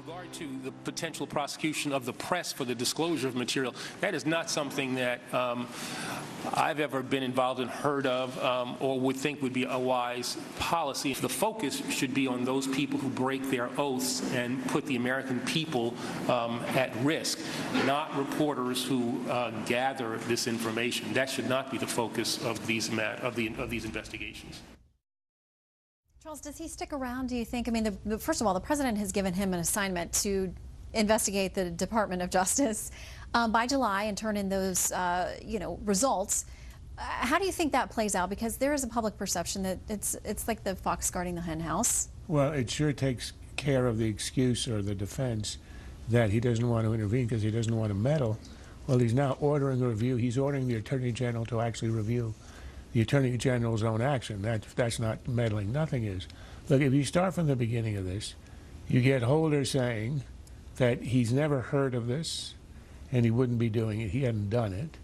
regard to the potential prosecution of the press for the disclosure of material, that is not something that I've ever been involved in, heard of, or would think would be a wise policy. The focus should be on those people who break their oaths and put the American people at risk, not reporters who gather this information. That should not be the focus of these investigations. Charles, does he stick around, do you think? I mean, first of all, the president has given him an assignment to investigate the Department of Justice by July and turn in those, results. How do you think that plays out? Because there is a public perception that it's like the fox guarding the hen house. Well, it sure takes care of the excuse or the defense that he doesn't want to intervene because he doesn't want to meddle. Well, he's now ordering a review. He's ordering the Attorney General to actually review the Attorney General's own action. That's not meddling. Nothing is. Look, if you start from the beginning of this, you get Holder saying that he's never heard of this and he wouldn't be doing it. He hadn't done it.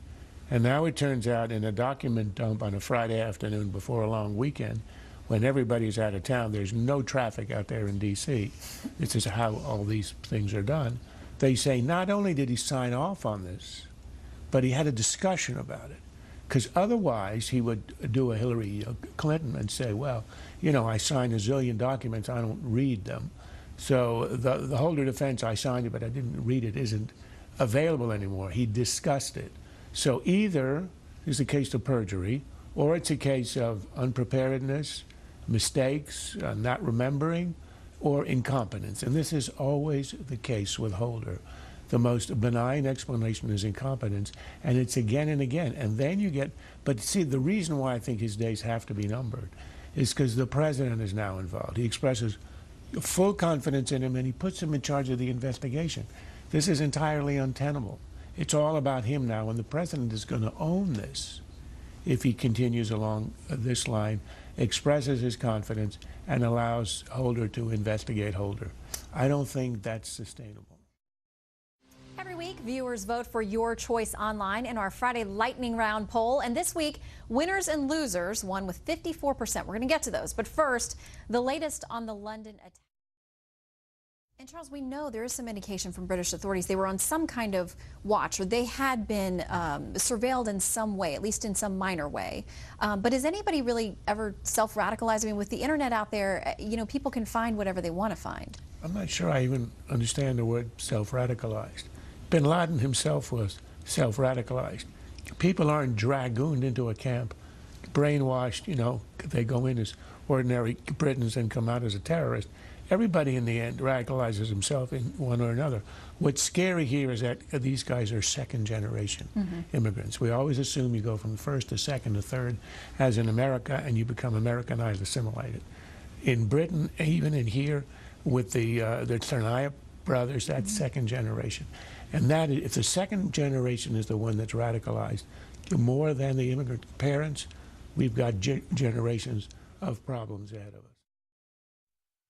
And now it turns out in a document dump on a Friday afternoon before a long weekend, when everybody's out of town, there's no traffic out there in D.C. This is how all these things are done. They say not only did he sign off on this, but he had a discussion about it. Because otherwise, he would do a Hillary Clinton and say, well, I signed a zillion documents, I don't read them. So the Holder defense, I signed it, but I didn't read it, isn't available anymore. He discussed it. So either it's a case of perjury, or it's a case of unpreparedness, mistakes, not remembering, or incompetence. And this is always the case with Holder. The most benign explanation is incompetence, and it's again and again. And then you get, but see, the reason why I think his days have to be numbered is because the president is now involved. He expresses full confidence in him, and he puts him in charge of the investigation. This is entirely untenable. It's all about him now, and the president is going to own this if he continues along this line, expresses his confidence, and allows Holder to investigate Holder. I don't think that's sustainable. Every week, viewers vote for your choice online in our Friday lightning round poll. And this week, winners and losers won with 54%. We're going to get to those. But first, the latest on the London attack. And Charles, we know there is some indication from British authorities they were on some kind of watch, or they had been surveilled in some way, at least in some minor way. But is anybody really ever self-radicalized? I mean, with the internet out there, people can find whatever they want to find. I'm not sure I even understand the word self-radicalized. Bin Laden himself was self-radicalized. People aren't dragooned into a camp, brainwashed, they go in as ordinary Britons and come out as a terrorist. Everybody in the end radicalizes himself in one or another. What's scary here is that these guys are second-generation immigrants. We always assume you go from first to second to third as in America, and you become Americanized, assimilated. In Britain, even in here, with the Tsarnaev brothers, that's second generation. And that, if the second generation is the one that's radicalized, more than the immigrant parents, we've got generations of problems ahead of us.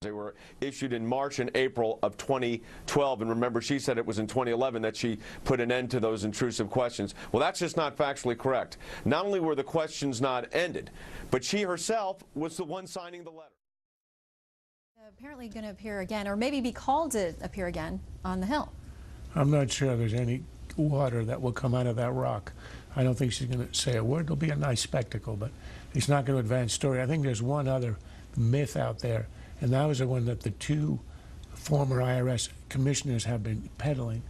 They were issued in March and April of 2012. And remember, she said it was in 2011 that she put an end to those intrusive questions. Well, that's just not factually correct. Not only were the questions not ended, but she herself was the one signing the letter. Apparently going to appear again, or maybe be called to appear again on the Hill. I'm not sure there's any water that will come out of that rock. I don't think she's going to say a word. It'll be a nice spectacle, but it's not going to advance story. I think there's one other myth out there, and that was the one that the two former IRS commissioners have been peddling,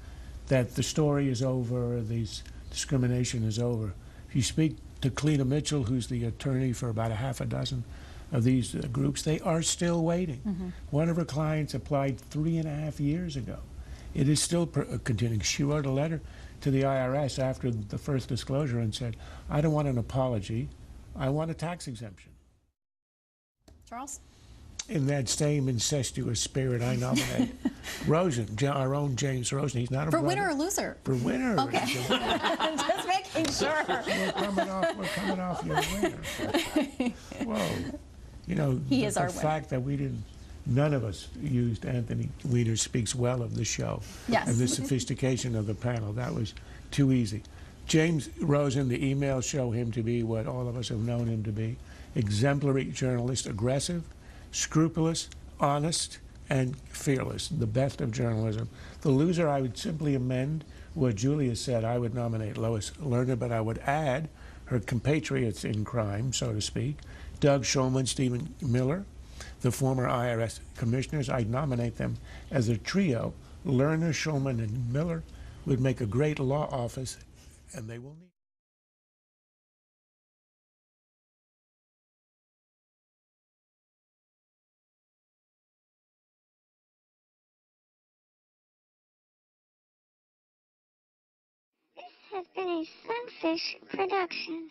that the story is over, this discrimination is over. If you speak to Cleta Mitchell, who's the attorney for about a half a dozen of these groups, they are still waiting. One of her clients applied 3.5 years ago. It is still continuing. She wrote a letter to the IRS after the first disclosure and said, I don't want an apology, I want a tax exemption. Charles? In that same incestuous spirit, I nominate Rosen, our own James Rosen. He's not a For brother. winner or loser? For winner. Okay. Just making sure. We're coming off your winner. Whoa. He is our winner. The winner. fact that none of us used Anthony Weiner speaks well of the show. Yes. And the sophistication of the panel. That was too easy. James Rosen, the emails show him to be what all of us have known him to be. Exemplary journalist, aggressive, scrupulous, honest, and fearless, the best of journalism. The loser, I would simply amend what Julia said. I would nominate Lois Lerner, but I would add her compatriots in crime, so to speak, Doug Shulman, Stephen Miller, the former IRS commissioners. I'd nominate them as a trio. Lerner, Shulman, and Miller would make a great law office, and they will need. This has been a Sunfish production.